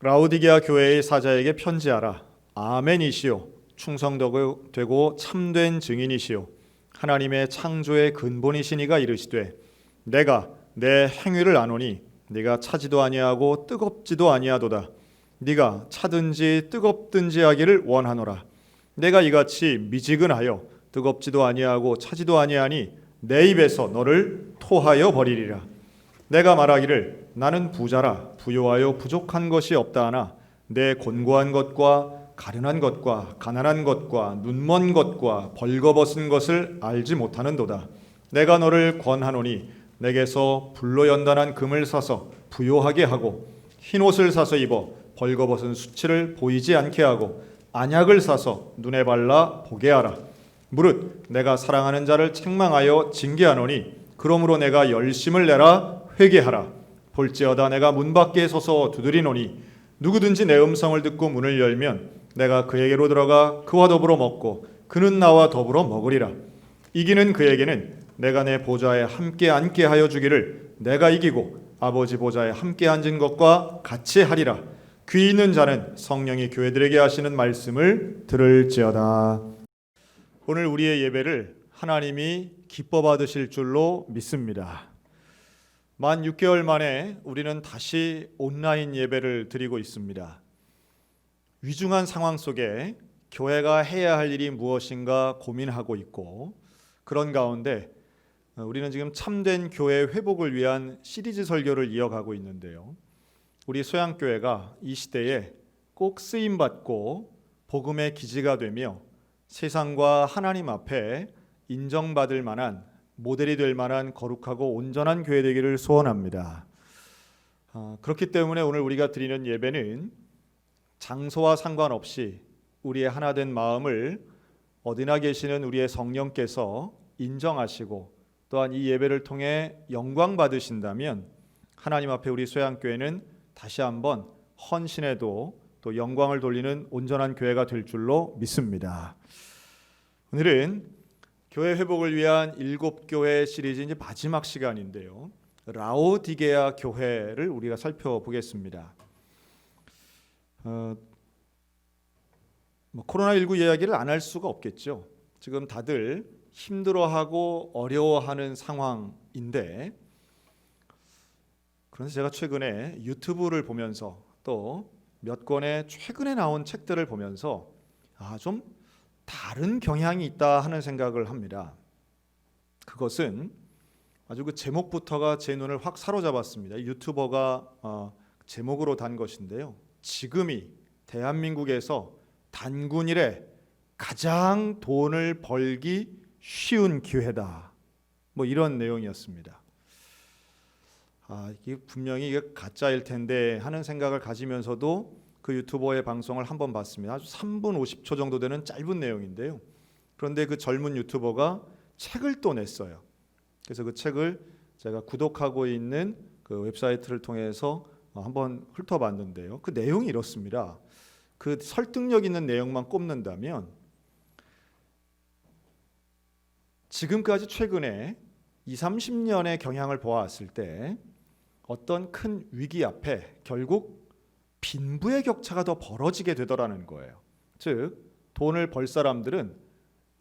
라오디게아 교회의 사자에게 편지하라. 아멘이시요 충성되고 참된 증인이시요 하나님의 창조의 근본이시니가 이르시되 내가 내 행위를 아노니 네가 차지도 아니하고 뜨겁지도 아니하도다. 네가 차든지 뜨겁든지 하기를 원하노라. 내가 이같이 미지근하여 뜨겁지도 아니하고 차지도 아니하니 내 입에서 너를 토하여 버리리라. 내가 말하기를 나는 부자라 부요하여 부족한 것이 없다 하나 내 곤고한 것과 가련한 것과 가난한 것과 눈먼 것과 벌거벗은 것을 알지 못하는도다. 내가 너를 권하노니 내게서 불로 연단한 금을 사서 부요하게 하고 흰옷을 사서 입어 벌거벗은 수치를 보이지 않게 하고 안약을 사서 눈에 발라 보게 하라. 무릇 내가 사랑하는 자를 책망하여 징계하노니 그러므로 내가 열심을 내라 회개하라. 볼지어다 내가 문 밖에 서서 두드리노니 누구든지 내 음성을 듣고 문을 열면 내가 그에게로 들어가 그와 더불어 먹고 그는 나와 더불어 먹으리라. 이기는 그에게는 내가 내 보좌에 함께 앉게 하여 주기를 내가 이기고 아버지 보좌에 함께 앉은 것과 같이 하리라. 귀 있는 자는 성령이 교회들에게 하시는 말씀을 들을지어다. 오늘 우리의 예배를 하나님이 기뻐 받으실 줄로 믿습니다. 만 6개월 만에 우리는 다시 온라인 예배를 드리고 있습니다. 위중한 상황 속에 교회가 해야 할 일이 무엇인가 고민하고 있고, 그런 가운데 우리는 지금 참된 교회 회복을 위한 시리즈 설교를 이어가고 있는데요. 우리 소양교회가 이 시대에 꼭 쓰임받고 복음의 기지가 되며 세상과 하나님 앞에 인정받을 만한, 모델이 될 만한 거룩하고 온전한 교회 되기를 소원합니다. 그렇기 때문에 오늘 우리가 드리는 예배는 장소와 상관없이 우리의 하나된 마음을 어디나 계시는 우리의 성령께서 인정하시고 또한 이 예배를 통해 영광 받으신다면 하나님 앞에 우리 소양교회는 다시 한번 헌신해도 또 영광을 돌리는 온전한 교회가 될 줄로 믿습니다. 오늘은 교회 회복을 위한 7교회 시리즈 이제 마지막 시간인데요. 라오디게아 교회를 우리가 살펴보겠습니다. 코로나19 이야기를 안 할 수가 없겠죠. 지금 다들 힘들어하고 어려워하는 상황인데, 그래서 제가 최근에 유튜브를 보면서 또 몇 권의 최근에 나온 책들을 보면서 좀 다른 경향이 있다 하는 생각을 합니다. 그것은 아주 그 제목부터가 제 눈을 확 사로잡았습니다. 유튜버가 제목으로 단 것인데요. 지금이 대한민국에서 단군일에 가장 돈을 벌기 쉬운 기회다. 이런 내용이었습니다. 이게 분명히 이게 가짜일 텐데 하는 생각을 가지면서도 그 유튜버의 방송을 한번 봤습니다. 아주 3분 50초 정도 되는 짧은 내용인데요. 그런데 그 젊은 유튜버가 책을 또 냈어요. 그래서 그 책을 제가 구독하고 있는 그 웹사이트를 통해서 한번 훑어봤는데요. 그 내용이 이렇습니다. 그 설득력 있는 내용만 꼽는다면 지금까지 최근에 20, 30년의 경향을 보았을 때 어떤 큰 위기 앞에 결국 빈부의 격차가 더 벌어지게 되더라는 거예요. 즉 돈을 벌 사람들은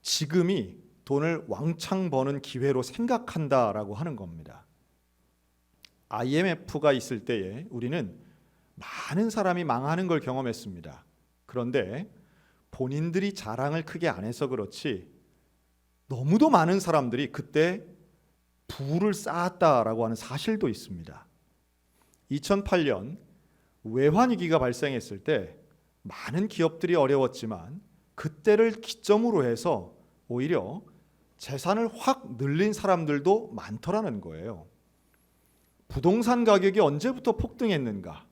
지금이 돈을 왕창 버는 기회로 생각한다라고 하는 겁니다. IMF가 있을 때에 우리는 많은 사람이 망하는 걸 경험했습니다. 그런데 본인들이 자랑을 크게 안 해서 그렇지 너무도 많은 사람들이 그때 부를 쌓았다라고 하는 사실도 있습니다. 2008년 외환위기가 발생했을 때 많은 기업들이 어려웠지만 그때를 기점으로 해서 오히려 재산을 확 늘린 사람들도 많더라는 거예요. 부동산 가격이 언제부터 폭등했는가?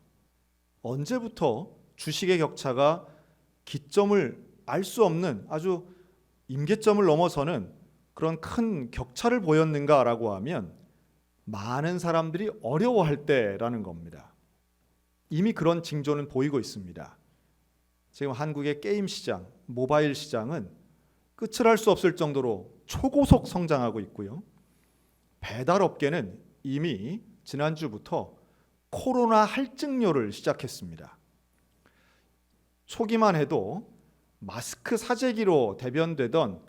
언제부터 주식의 격차가 기점을 알 수 없는 아주 임계점을 넘어서는 그런 큰 격차를 보였는가라고 하면 많은 사람들이 어려워할 때라는 겁니다. 이미 그런 징조는 보이고 있습니다. 지금 한국의 게임 시장, 모바일 시장은 끝을 알 수 없을 정도로 초고속 성장하고 있고요. 배달업계는 이미 지난주부터 코로나 할증료를 시작했습니다. 초기만 해도 마스크 사재기로 대변되던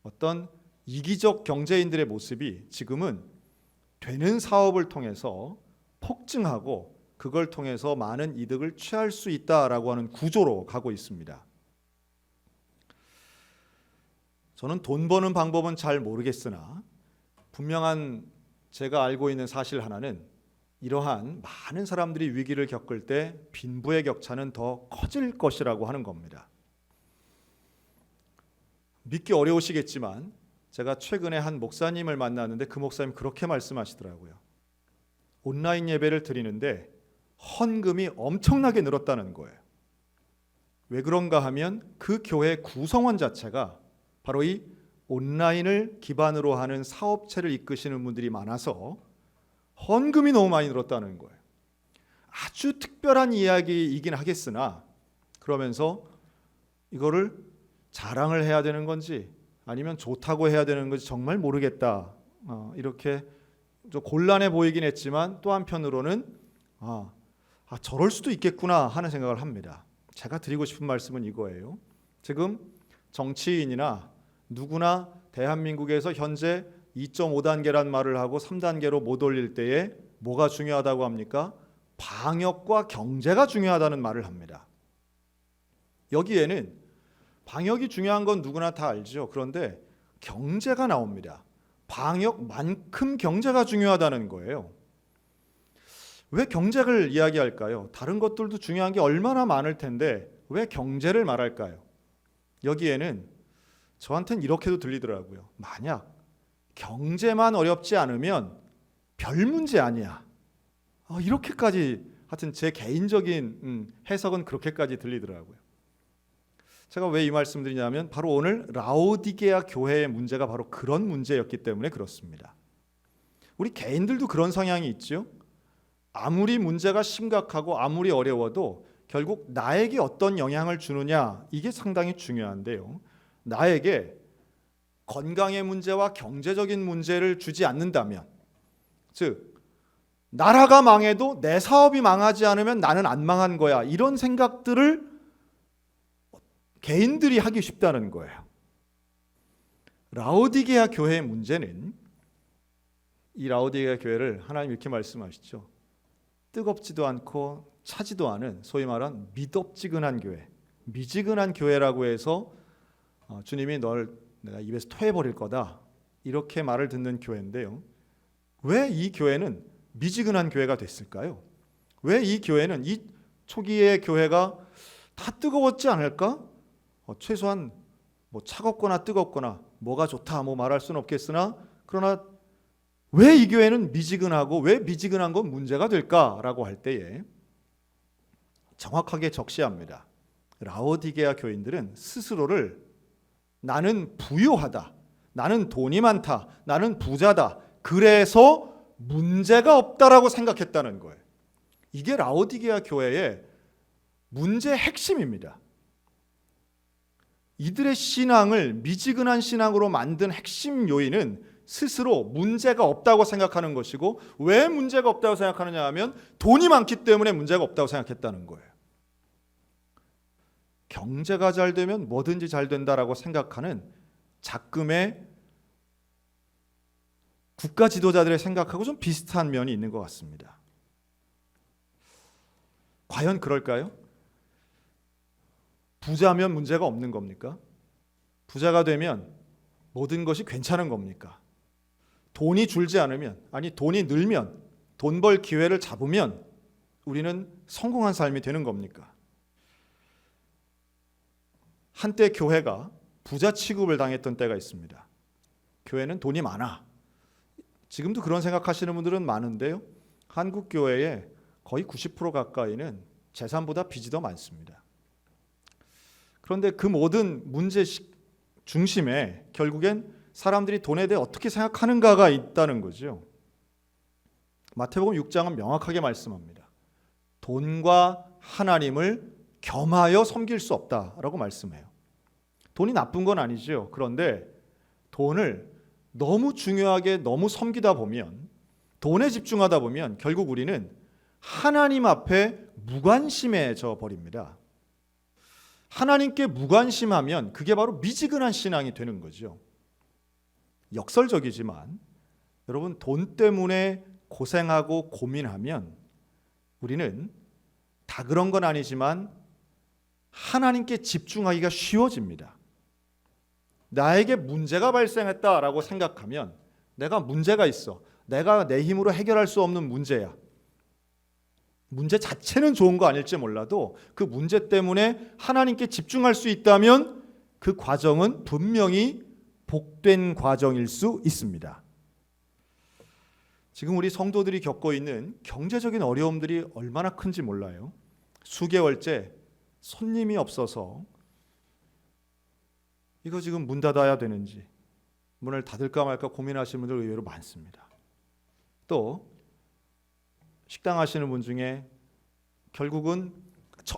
어떤 이기적 경제인들의 모습이 지금은 되는 사업을 통해서 폭증하고 그걸 통해서 많은 이득을 취할 수 있다라고 하는 구조로 가고 있습니다. 저는 돈 버는 방법은 잘 모르겠으나 분명한 제가 알고 있는 사실 하나는 이러한 많은 사람들이 위기를 겪을 때 빈부의 격차는 더 커질 것이라고 하는 겁니다. 믿기 어려우시겠지만 제가 최근에 한 목사님을 만났는데 그 목사님 그렇게 말씀하시더라고요. 온라인 예배를 드리는데 헌금이 엄청나게 늘었다는 거예요. 왜 그런가 하면 그 교회 구성원 자체가 바로 이 온라인을 기반으로 하는 사업체를 이끄시는 분들이 많아서 헌금이 너무 많이 늘었다는 거예요. 아주 특별한 이야기이긴 하겠으나 그러면서 이거를 자랑을 해야 되는 건지 아니면 좋다고 해야 되는 건지 정말 모르겠다. 이렇게 좀 곤란해 보이긴 했지만 또 한편으로는 저럴 수도 있겠구나 하는 생각을 합니다. 제가 드리고 싶은 말씀은 이거예요. 지금 정치인이나 누구나 대한민국에서 현재 2.5단계란 말을 하고 3단계로 못 올릴 때에 뭐가 중요하다고 합니까? 방역과 경제가 중요하다는 말을 합니다. 여기에는 방역이 중요한 건 누구나 다 알죠. 그런데 경제가 나옵니다. 방역만큼 경제가 중요하다는 거예요. 왜 경제를 이야기할까요? 다른 것들도 중요한 게 얼마나 많을 텐데 왜 경제를 말할까요? 여기에는 저한테는 이렇게도 들리더라고요. 만약 경제만 어렵지 않으면 별 문제 아니야. 이렇게까지 하여튼 제 개인적인 해석은 그렇게까지 들리더라고요. 제가 왜 이 말씀 드리냐면 바로 오늘 라오디게아 교회의 문제가 바로 그런 문제였기 때문에 그렇습니다. 우리 개인들도 그런 성향이 있죠. 아무리 문제가 심각하고 아무리 어려워도 결국 나에게 어떤 영향을 주느냐 이게 상당히 중요한데요. 나에게 건강의 문제와 경제적인 문제를 주지 않는다면, 즉 나라가 망해도 내 사업이 망하지 않으면 나는 안 망한 거야, 이런 생각들을 개인들이 하기 쉽다는 거예요. 라오디게아 교회의 문제는 이 라오디게아 교회를 하나님 이렇게 말씀하시죠. 뜨겁지도 않고 차지도 않은 소위 말한 미덥지근한 교회, 미지근한 교회라고 해서 주님이 널 내가 입에서 토해버릴 거다 이렇게 말을 듣는 교회인데요. 왜 이 교회는 미지근한 교회가 됐을까요? 왜 이 교회는 이 초기의 교회가 다 뜨거웠지 않을까? 최소한 뭐 차갑거나 뜨겁거나 뭐가 좋다 뭐 말할 수는 없겠으나 그러나 왜 이 교회는 미지근하고 왜 미지근한 건 문제가 될까라고 할 때에 정확하게 적시합니다. 라오디게아 교인들은 스스로를 나는 부유하다, 나는 돈이 많다, 나는 부자다, 그래서 문제가 없다라고 생각했다는 거예요. 이게 라오디게아 교회의 문제의 핵심입니다. 이들의 신앙을 미지근한 신앙으로 만든 핵심 요인은 스스로 문제가 없다고 생각하는 것이고, 왜 문제가 없다고 생각하느냐 하면 돈이 많기 때문에 문제가 없다고 생각했다는 거예요. 경제가 잘 되면 뭐든지 잘 된다라고 생각하는 작금의 국가 지도자들의 생각하고 좀 비슷한 면이 있는 것 같습니다. 과연 그럴까요? 부자면 문제가 없는 겁니까? 부자가 되면 모든 것이 괜찮은 겁니까? 돈이 줄지 않으면, 아니 돈이 늘면, 돈 벌 기회를 잡으면 우리는 성공한 삶이 되는 겁니까? 한때 교회가 부자 취급을 당했던 때가 있습니다. 교회는 돈이 많아. 지금도 그런 생각하시는 분들은 많은데요. 한국 교회의 거의 90% 가까이는 재산보다 빚이 더 많습니다. 그런데 그 모든 문제 중심에 결국엔 사람들이 돈에 대해 어떻게 생각하는가가 있다는 거죠. 마태복음 6장은 명확하게 말씀합니다. 돈과 하나님을 겸하여 섬길 수 없다라고 말씀해요. 돈이 나쁜 건 아니죠. 그런데 돈을 너무 중요하게 너무 섬기다 보면, 돈에 집중하다 보면 결국 우리는 하나님 앞에 무관심해져 버립니다. 하나님께 무관심하면 그게 바로 미지근한 신앙이 되는 거죠. 역설적이지만 여러분, 돈 때문에 고생하고 고민하면 우리는 다 그런 건 아니지만 하나님께 집중하기가 쉬워집니다. 나에게 문제가 발생했다라고 생각하면 내가 문제가 있어. 내가 내 힘으로 해결할 수 없는 문제야. 문제 자체는 좋은 거 아닐지 몰라도 그 문제 때문에 하나님께 집중할 수 있다면 그 과정은 분명히 복된 과정일 수 있습니다. 지금 우리 성도들이 겪고 있는 경제적인 어려움들이 얼마나 큰지 몰라요. 수개월째 손님이 없어서 이거 지금 문 닫아야 되는지, 문을 닫을까 말까 고민하시는 분들 의외로 많습니다. 또 식당 하시는 분 중에 결국은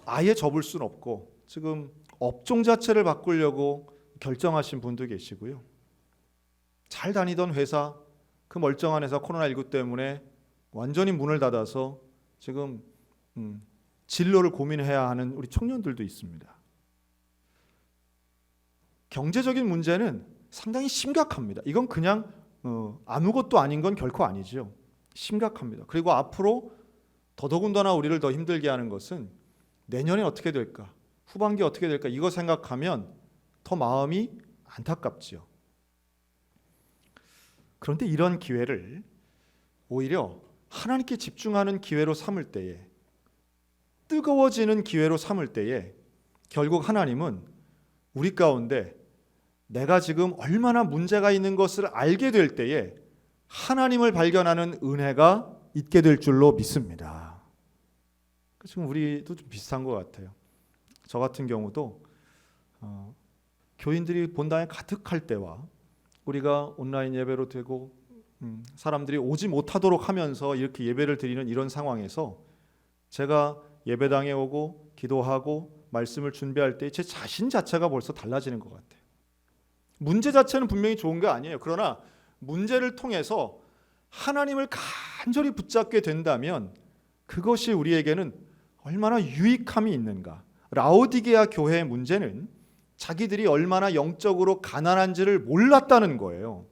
아예 접을 수는 없고 지금 업종 자체를 바꾸려고 결정하신 분도 계시고요. 잘 다니던 회사, 그 멀쩡한 회사 코로나19 때문에 완전히 문을 닫아서 지금 진로를 고민해야 하는 우리 청년들도 있습니다. 경제적인 문제는 상당히 심각합니다. 이건 그냥 아무것도 아닌 건 결코 아니죠. 심각합니다. 그리고 앞으로 더더군다나 우리를 더 힘들게 하는 것은 내년에 어떻게 될까? 후반기에 어떻게 될까? 이거 생각하면 더 마음이 안타깝지요. 그런데 이런 기회를 오히려 하나님께 집중하는 기회로 삼을 때에, 뜨거워지는 기회로 삼을 때에 결국 하나님은 우리 가운데 내가 지금 얼마나 문제가 있는 것을 알게 될 때에 하나님을 발견하는 은혜가 있게 될 줄로 믿습니다. 지금 우리도 좀 비슷한 것 같아요. 저 같은 경우도 교인들이 본당에 가득할 때와 우리가 온라인 예배로 되고 사람들이 오지 못하도록 하면서 이렇게 예배를 드리는 이런 상황에서 제가 예배당에 오고 기도하고 말씀을 준비할 때 제 자신 자체가 벌써 달라지는 것 같아요. 문제 자체는 분명히 좋은 게 아니에요. 그러나 문제를 통해서 하나님을 간절히 붙잡게 된다면 그것이 우리에게는 얼마나 유익함이 있는가. 라오디게아 교회의 문제는 자기들이 얼마나 영적으로 가난한지를 몰랐다는 거예요.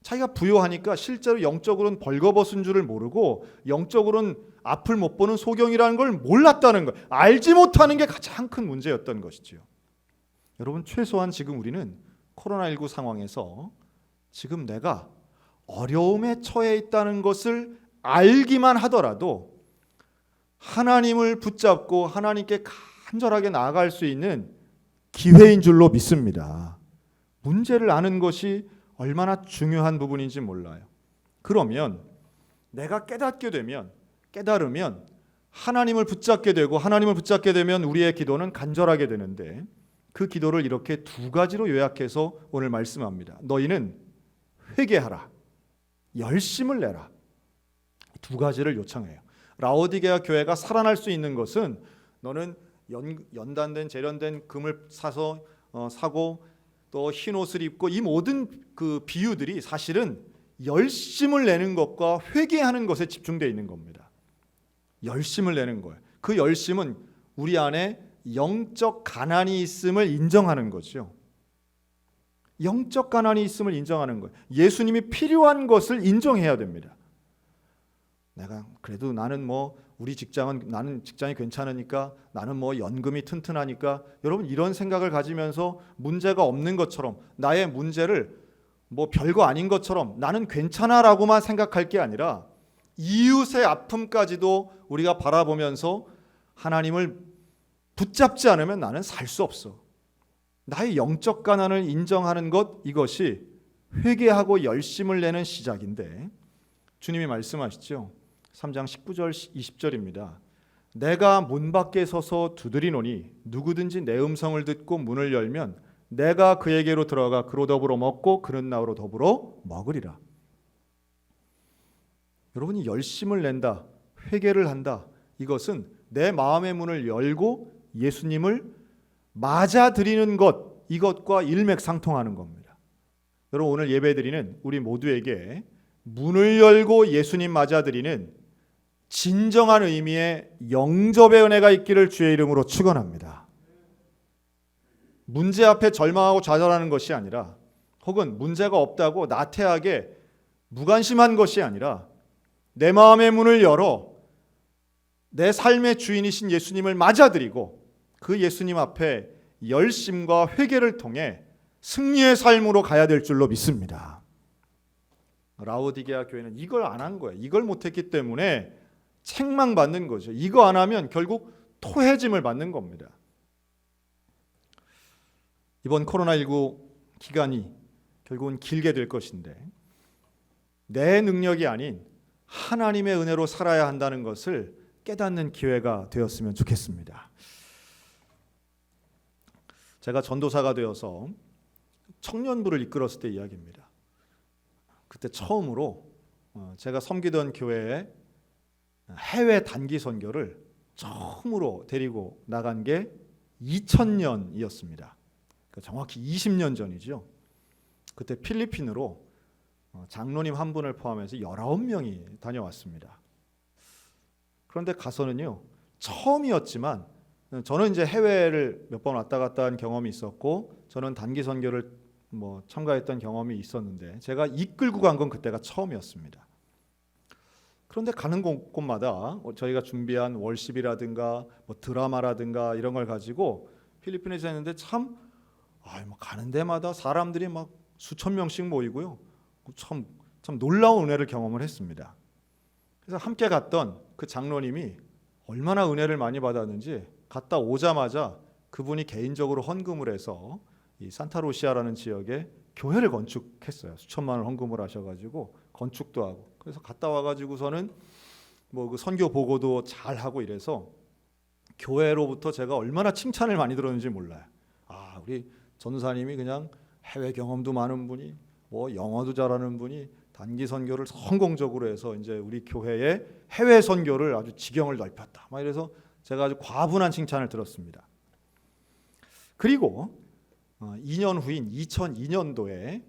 자기가 부요하니까 실제로 영적으로는 벌거벗은 줄을 모르고 영적으로는 앞을 못 보는 소경이라는 걸 몰랐다는 거예요. 알지 못하는 게 가장 큰 문제였던 것이죠. 여러분, 최소한 지금 우리는 코로나19 상황에서 지금 내가 어려움에 처해 있다는 것을 알기만 하더라도 하나님을 붙잡고 하나님께 간절하게 나아갈 수 있는 기회인 줄로 믿습니다. 문제를 아는 것이 얼마나 중요한 부분인지 몰라요. 그러면 내가 깨달으면 하나님을 붙잡게 되고 하나님을 붙잡게 되면 우리의 기도는 간절하게 되는데 그 기도를 이렇게 두 가지로 요약해서 오늘 말씀합니다. 너희는 회개하라, 열심을 내라. 두 가지를 요청해요. 라오디게아 교회가 살아날 수 있는 것은 너는 연단된 재련된 금을 사고 또 흰 옷을 입고 이 모든 그 비유들이 사실은 열심을 내는 것과 회개하는 것에 집중되어 있는 겁니다. 열심을 내는 거예요. 그 열심은 우리 안에 영적 가난이 있음을 인정하는 거죠. 영적 가난이 있음을 인정하는 거예요. 예수님이 필요한 것을 인정해야 됩니다. 내가 그래도 나는 나는 직장이 괜찮으니까, 나는 연금이 튼튼하니까, 여러분 이런 생각을 가지면서 문제가 없는 것처럼, 나의 문제를 별거 아닌 것처럼 나는 괜찮아라고만 생각할 게 아니라 이웃의 아픔까지도 우리가 바라보면서 하나님을 붙잡지 않으면 나는 살 수 없어. 나의 영적 가난을 인정하는 것, 이것이 회개하고 열심을 내는 시작인데 주님이 말씀하시죠. 3장 19절 20절입니다. 내가 문 밖에 서서 두드리노니 누구든지 내 음성을 듣고 문을 열면 내가 그에게로 들어가 그로 더불어 먹고 그는 나로 더불어 먹으리라. 여러분이 열심을 낸다, 회개를 한다, 이것은 내 마음의 문을 열고 예수님을 맞아들이는 것, 이것과 일맥상통하는 겁니다. 여러분, 오늘 예배드리는 우리 모두에게 문을 열고 예수님 맞아들이는 진정한 의미의 영접의 은혜가 있기를 주의 이름으로 축원합니다. 문제 앞에 절망하고 좌절하는 것이 아니라, 혹은 문제가 없다고 나태하게 무관심한 것이 아니라, 내 마음의 문을 열어 내 삶의 주인이신 예수님을 맞아들이고 그 예수님 앞에 열심과 회개를 통해 승리의 삶으로 가야 될 줄로 믿습니다. 라오디게아 교회는 이걸 안 한 거예요. 이걸 못했기 때문에 책망받는 거죠. 이거 안 하면 결국 토해짐을 받는 겁니다. 이번 코로나19 기간이 결국은 길게 될 것인데, 내 능력이 아닌 하나님의 은혜로 살아야 한다는 것을 깨닫는 기회가 되었으면 좋겠습니다. 제가 전도사가 되어서 청년부를 이끌었을 때 이야기입니다. 그때 처음으로 제가 섬기던 교회에 해외 단기 선교를 처음으로 데리고 나간 게 2000년이었습니다. 정확히 20년 전이죠. 그때 필리핀으로 장로님 한 분을 포함해서 19명이 다녀왔습니다. 그런데 가서는요, 처음이었지만, 저는 이제 해외를 몇 번 왔다 갔다 한 경험이 있었고, 저는 단기 선교를 참가했던 경험이 있었는데, 제가 이끌고 간 건 그때가 처음이었습니다. 그런데 가는 곳마다 저희가 준비한 월십이라든가 드라마라든가 이런 걸 가지고 필리핀에서 했는데, 참 가는 데마다 사람들이 막 수천 명씩 모이고요, 참 놀라운 은혜를 경험을 했습니다. 그래서 함께 갔던 그 장로님이 얼마나 은혜를 많이 받았는지, 갔다 오자마자 그분이 개인적으로 헌금을 해서 이 산타루시아라는 지역에 교회를 건축했어요. 수천만 원 헌금을 하셔가지고 건축도 하고. 그래서 갔다 와가지고서는 그 선교 보고도 잘 하고 이래서 교회로부터 제가 얼마나 칭찬을 많이 들었는지 몰라요. 우리 전도사님이 그냥 해외 경험도 많은 분이, 영어도 잘하는 분이 단기 선교를 성공적으로 해서 이제 우리 교회의 해외 선교를 아주 지경을 넓혔다. 이래서 제가 아주 과분한 칭찬을 들었습니다. 그리고 2년 후인 2002년도에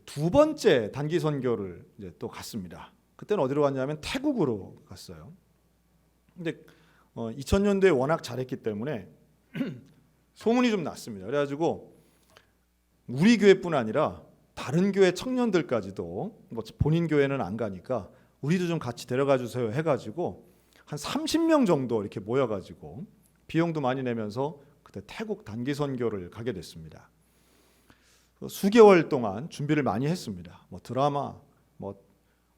두 번째 단기 선교를 이제 또 갔습니다. 그때는 어디로 갔냐면 태국으로 갔어요. 근데 2000년도에 워낙 잘했기 때문에 소문이 좀 났습니다. 그래가지고 우리 교회뿐 아니라 다른 교회 청년들까지도, 본인 교회는 안 가니까 우리도 좀 같이 데려가 주세요 해가지고 한 30명 정도 이렇게 모여가지고 비용도 많이 내면서 그때 태국 단기 선교를 가게 됐습니다. 수개월 동안 준비를 많이 했습니다. 드라마,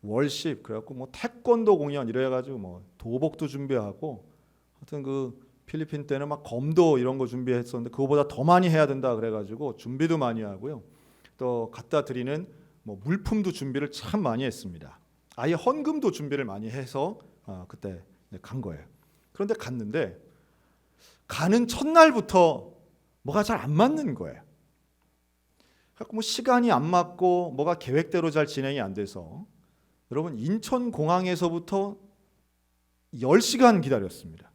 월십, 그래갖고 태권도 공연 이래가지고 도복도 준비하고, 하여튼 그 필리핀 때는 검도 이런 거 준비했었는데 그거보다 더 많이 해야 된다 그래가지고 준비도 많이 하고요. 또 갖다 드리는 물품도 준비를 참 많이 했습니다. 아예 헌금도 준비를 많이 해서 그때 간 거예요. 그런데 갔는데 가는 첫날부터 뭐가 잘 안 맞는 거예요. 그래서 시간이 안 맞고 뭐가 계획대로 잘 진행이 안 돼서, 여러분, 인천공항에서부터 10시간 기다렸습니다.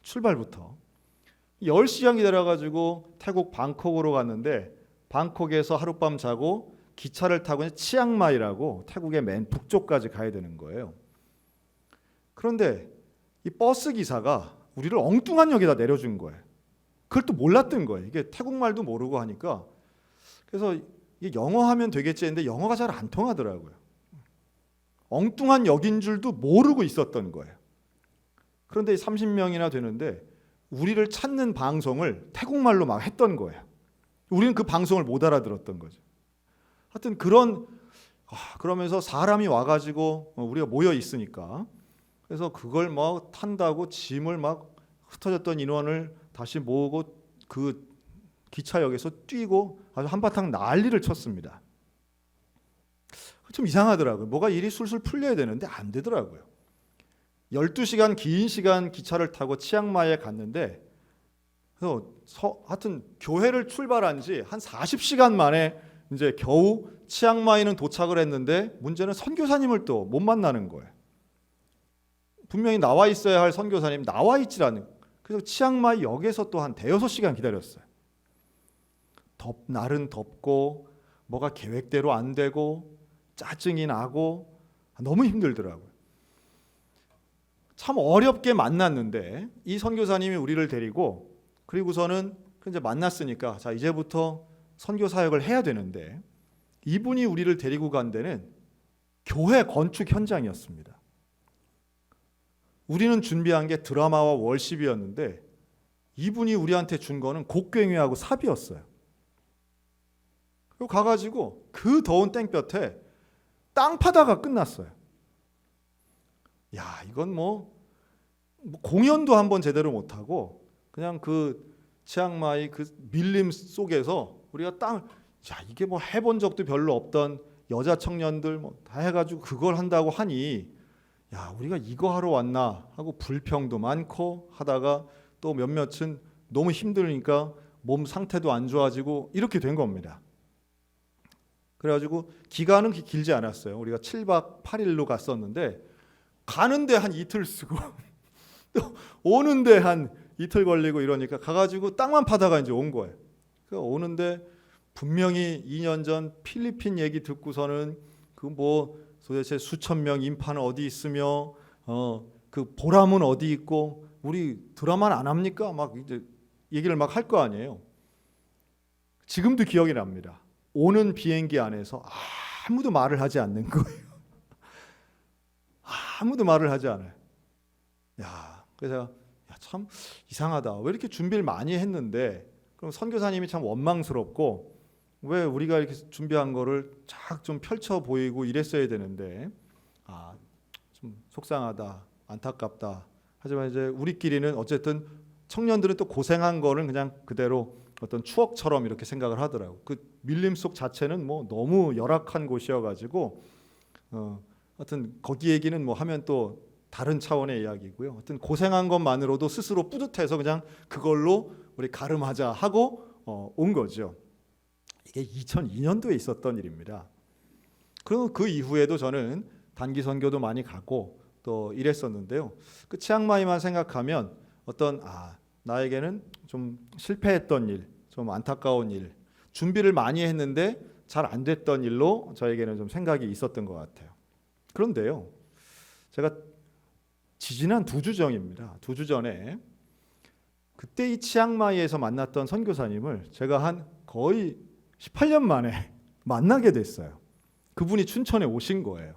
출발부터 10시간 기다려가지고 태국 방콕으로 갔는데, 방콕에서 하룻밤 자고 기차를 타고 치앙마이라고 태국의 맨 북쪽까지 가야 되는 거예요. 그런데 이 버스 기사가 우리를 엉뚱한 역에다 내려준 거예요. 그걸 또 몰랐던 거예요. 이게 태국말도 모르고 하니까. 그래서 이게 영어 하면 되겠지 했는데 영어가 잘 안 통하더라고요. 엉뚱한 역인 줄도 모르고 있었던 거예요. 그런데 30명이나 되는데 우리를 찾는 방송을 태국말로 막 했던 거예요. 우리는 그 방송을 못 알아들었던 거죠. 하여튼 그러면서 사람이 와가지고 우리가 모여 있으니까, 그래서 그걸 탄다고 짐을 흩어졌던 인원을 다시 모으고 그 기차역에서 뛰고 아주 한바탕 난리를 쳤습니다. 좀 이상하더라고요. 뭐가 일이 술술 풀려야 되는데 안 되더라고요. 12시간 긴 시간 기차를 타고 치앙마이에 갔는데, 그래서 하여튼 교회를 출발한 지 한 40시간 만에 이제 겨우 치앙마이는 도착을 했는데, 문제는 선교사님을 또 못 만나는 거예요. 분명히 나와 있어야 할 선교사님 나와 있질 않은. 그래서 치앙마이 역에서 또 한 대여섯 시간 기다렸어요. 날은 덥고 뭐가 계획대로 안 되고 짜증이 나고 너무 힘들더라고요. 참 어렵게 만났는데 이 선교사님이 우리를 데리고, 그리고서는 이제 만났으니까 자 이제부터 선교 사역을 해야 되는데 이분이 우리를 데리고 간 데는 교회 건축 현장이었습니다. 우리는 준비한 게 드라마와 월십이었는데 이분이 우리한테 준 거는 곡괭이하고 삽이었어요. 그리고 가가지고 그 더운 땡볕에 땅 파다가 끝났어요. 야, 이건 뭐 공연도 한번 제대로 못하고 그냥 그 치앙마이 그 밀림 속에서 우리가 이게 뭐 해본 적도 별로 없던 여자 청년들 뭐 다 해가지고 그걸 한다고 하니 야, 우리가 이거 하러 왔나 하고 불평도 많고 하다가 또 몇몇은 너무 힘드니까 몸 상태도 안 좋아지고 이렇게 된 겁니다. 그래가지고 기간은 길지 않았어요. 우리가 7박 8일로 갔었는데 가는데 한 이틀 쓰고 또 오는데 한 이틀 걸리고 이러니까 가가지고 땅만 파다가 이제 온 거예요. 그러니까 오는데 분명히 2년 전 필리핀 얘기 듣고서는 그 뭐 도대체 수천 명 인파는 어디 있으며 그 보람은 어디 있고 우리 드라마는 안 합니까? 막 이제 얘기를 막 할 거 아니에요. 지금도 기억이 납니다. 오는 비행기 안에서 아무도 말을 하지 않는 거예요. 아무도 말을 하지 않아요. 야, 그래서 참 이상하다. 왜 이렇게 준비를 많이 했는데 그럼 선교사님이 참 원망스럽고 왜 우리가 이렇게 준비한 거를 쫙 좀 펼쳐 보이고 이랬어야 되는데 좀 속상하다, 안타깝다. 하지만 이제 우리끼리는 어쨌든 청년들은 또 고생한 거는 그냥 그대로 어떤 추억처럼 이렇게 생각을 하더라고. 그 밀림 속 자체는 뭐 너무 열악한 곳이어가지고 하여튼 거기 얘기는 뭐 하면 또 다른 차원의 이야기고요. 하여튼 고생한 것만으로도 스스로 뿌듯해서 그냥 그걸로 우리 가름하자 하고 온 거죠. 이게 2002년도에 있었던 일입니다. 그리고 그 이후에도 저는 단기 선교도 많이 가고 또 이랬었는데요. 그 치앙마이만 생각하면 어떤 나에게는 좀 실패했던 일, 좀 안타까운 일, 준비를 많이 했는데 잘 안 됐던 일로 저에게는 좀 생각이 있었던 것 같아요. 그런데요, 제가 지지난 2주 전입니다. 2주 전에 그때 이 치앙마이에서 만났던 선교사님을 제가 한 거의 18년 만에 만나게 됐어요. 그분이 춘천에 오신 거예요.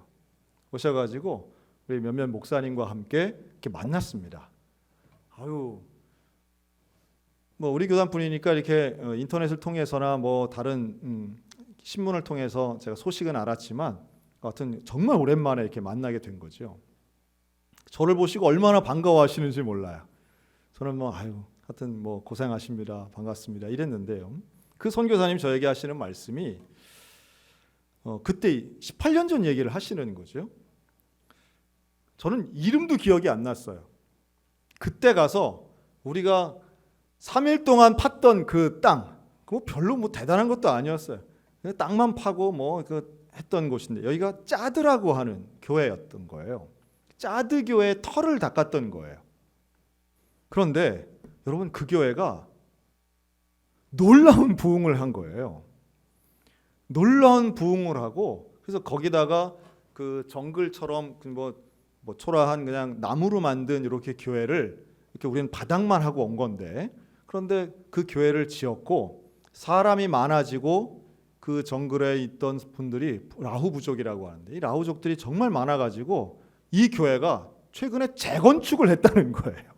오셔가지고 우리 몇몇 목사님과 함께 이렇게 만났습니다. 뭐 우리 교단뿐이니까 이렇게 인터넷을 통해서나 뭐 다른 신문을 통해서 제가 소식은 알았지만 하여튼 정말 오랜만에 이렇게 만나게 된 거죠. 저를 보시고 얼마나 반가워하시는지 몰라요. 저는 하여튼 뭐 고생하십니다, 반갑습니다 이랬는데요. 그 선교사님 저에게 하시는 말씀이 그때 18년 전 얘기를 하시는 거죠. 저는 이름도 기억이 안 났어요. 그때 가서 우리가 3일 동안 팠던 그 땅, 그거 별로 뭐 대단한 것도 아니었어요. 그냥 땅만 파고 뭐 했던 곳인데 여기가 짜드라고 하는 교회였던 거예요. 짜드 교회의 털을 닦았던 거예요. 그런데 여러분 그 교회가 놀라운 부흥을 한 거예요. 놀라운 부흥을 하고 그래서 거기다가 그 정글처럼 뭐 초라한 그냥 나무로 만든 이렇게 교회를 이렇게 우리는 바닥만 하고 온 건데 그런데 그 교회를 지었고 사람이 많아지고 그 정글에 있던 분들이 라후 부족이라고 하는데 이 라후족들이 정말 많아가지고 이 교회가 최근에 재건축을 했다는 거예요.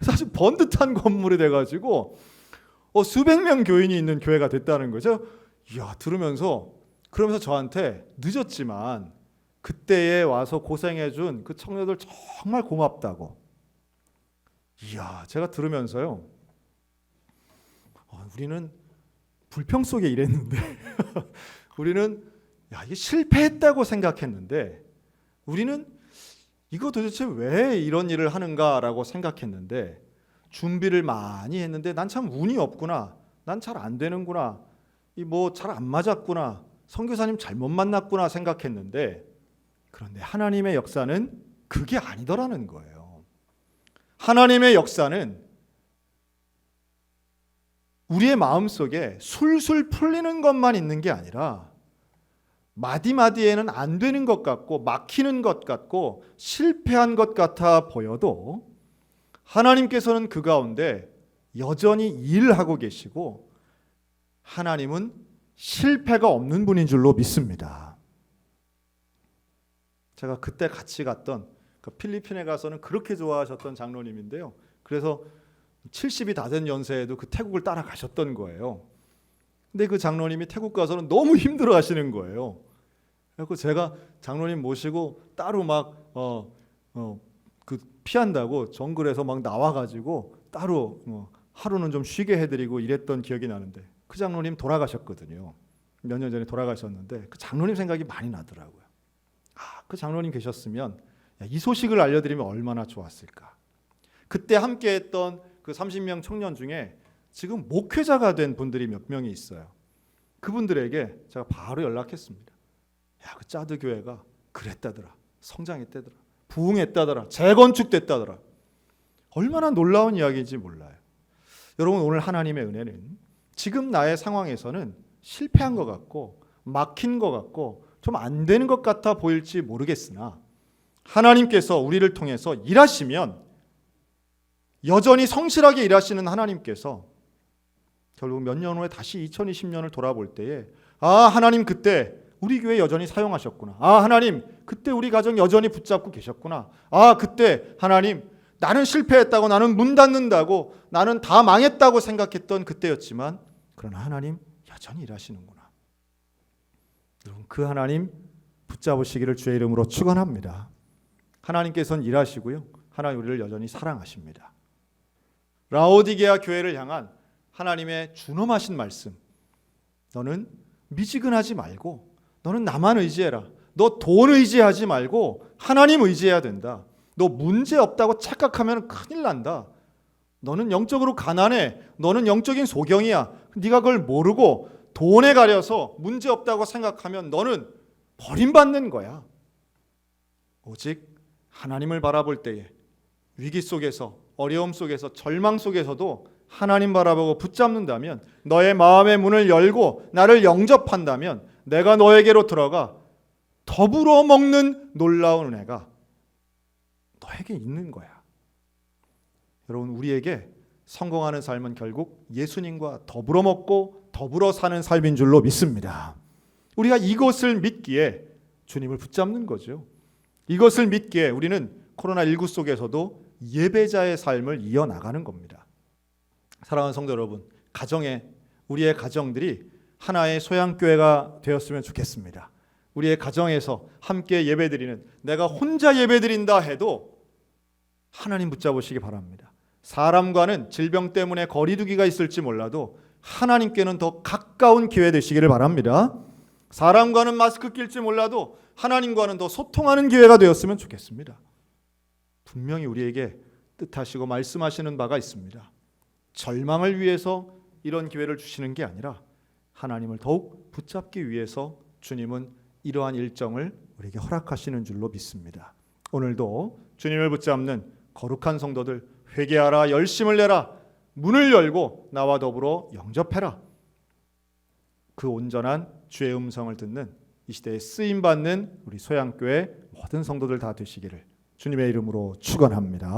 사실 번듯한 건물이 돼가지고 수백 명 교인이 있는 교회가 됐다는 거죠. 이야, 그러면서 저한테 늦었지만 그때에 와서 고생해준 그 청년들 정말 고맙다고. 이야, 제가 들으면서요. 우리는 불평 속에 일했는데 우리는 이게 실패했다고 생각했는데 우리는 이거 도대체 왜 이런 일을 하는가라고 생각했는데 준비를 많이 했는데 난 참 운이 없구나. 난 잘 안 되는구나. 잘 안 맞았구나. 선교사님 잘못 만났구나 생각했는데 그런데 하나님의 역사는 그게 아니더라는 거예요. 하나님의 역사는 우리의 마음속에 술술 풀리는 것만 있는 게 아니라 마디마디에는 안 되는 것 같고 막히는 것 같고 실패한 것 같아 보여도 하나님께서는 그 가운데 여전히 일하고 계시고 하나님은 실패가 없는 분인 줄로 믿습니다. 제가 그때 같이 갔던 그 필리핀에 가서는 그렇게 좋아하셨던 장로님인데요. 그래서 70이 다 된 연세에도 그 태국을 따라가셨던 거예요. 근데 그 장로님이 태국 가서는 너무 힘들어 하시는 거예요. 그래서 제가 장로님 모시고 따로 막 그 피한다고 정글에서 막 나와가지고 따로 하루는 좀 쉬게 해드리고 이랬던 기억이 나는데 그 장로님 돌아가셨거든요. 몇 년 전에 돌아가셨는데 그 장로님 생각이 많이 나더라고요. 그 장로님 계셨으면 이 소식을 알려드리면 얼마나 좋았을까. 그때 함께했던 그 30명 청년 중에 지금 목회자가 된 분들이 몇 명이 있어요. 그분들에게 제가 바로 연락했습니다. 그 짜드 교회가 그랬다더라. 성장했다더라. 부흥했다더라. 재건축됐다더라. 얼마나 놀라운 이야기인지 몰라요. 여러분, 오늘 하나님의 은혜는 지금 나의 상황에서는 실패한 것 같고 막힌 것 같고 좀 안 되는 것 같아 보일지 모르겠으나 하나님께서 우리를 통해서 일하시면 여전히 성실하게 일하시는 하나님께서 결국 몇 년 후에 다시 2020년을 돌아볼 때에 하나님 그때 우리 교회 여전히 사용하셨구나. 하나님 그때 우리 가정 여전히 붙잡고 계셨구나. 그때 하나님 나는 실패했다고, 나는 문 닫는다고, 나는 다 망했다고 생각했던 그때였지만 그러나 하나님 여전히 일하시는구나. 여러분, 그 하나님 붙잡으시기를 주의 이름으로 축원합니다. 하나님께서는 일하시고요. 하나님 우리를 여전히 사랑하십니다. 라오디게아 교회를 향한 하나님의 준엄하신 말씀. 너는 미지근하지 말고 너는 나만 의지해라. 너 돈 의지하지 말고 하나님 의지해야 된다. 너 문제 없다고 착각하면 큰일 난다. 너는 영적으로 가난해. 너는 영적인 소경이야. 네가 그걸 모르고 돈에 가려서 문제 없다고 생각하면 너는 버림받는 거야. 오직 하나님을 바라볼 때에 위기 속에서, 어려움 속에서, 절망 속에서도 하나님 바라보고 붙잡는다면, 너의 마음의 문을 열고 나를 영접한다면 내가 너에게로 들어가 더불어 먹는 놀라운 은혜가 너에게 있는 거야. 여러분, 우리에게 성공하는 삶은 결국 예수님과 더불어 먹고 더불어 사는 삶인 줄로 믿습니다. 우리가 이것을 믿기에 주님을 붙잡는 거죠. 이것을 믿기에 우리는 코로나19 속에서도 예배자의 삶을 이어나가는 겁니다. 사랑하는 성도 여러분, 우리의 가정들이 하나의 소양교회가 되었으면 좋겠습니다. 우리의 가정에서 함께 예배드리는, 내가 혼자 예배드린다 해도 하나님 붙잡으시기 바랍니다. 사람과는 질병 때문에 거리두기가 있을지 몰라도 하나님께는 더 가까운 교회 되시기를 바랍니다. 사람과는 마스크 낄지 몰라도 하나님과는 더 소통하는 교회가 되었으면 좋겠습니다. 분명히 우리에게 뜻하시고 말씀하시는 바가 있습니다. 절망을 위해서 이런 기회를 주시는 게 아니라 하나님을 더욱 붙잡기 위해서 주님은 이러한 일정을 우리에게 허락하시는 줄로 믿습니다. 오늘도 주님을 붙잡는 거룩한 성도들, 회개하라, 열심을 내라, 문을 열고 나와 더불어 영접해라. 그 온전한 주의 음성을 듣는 이 시대에 쓰임받는 우리 소양교회 모든 성도들 다 되시기를 주님의 이름으로 축원합니다.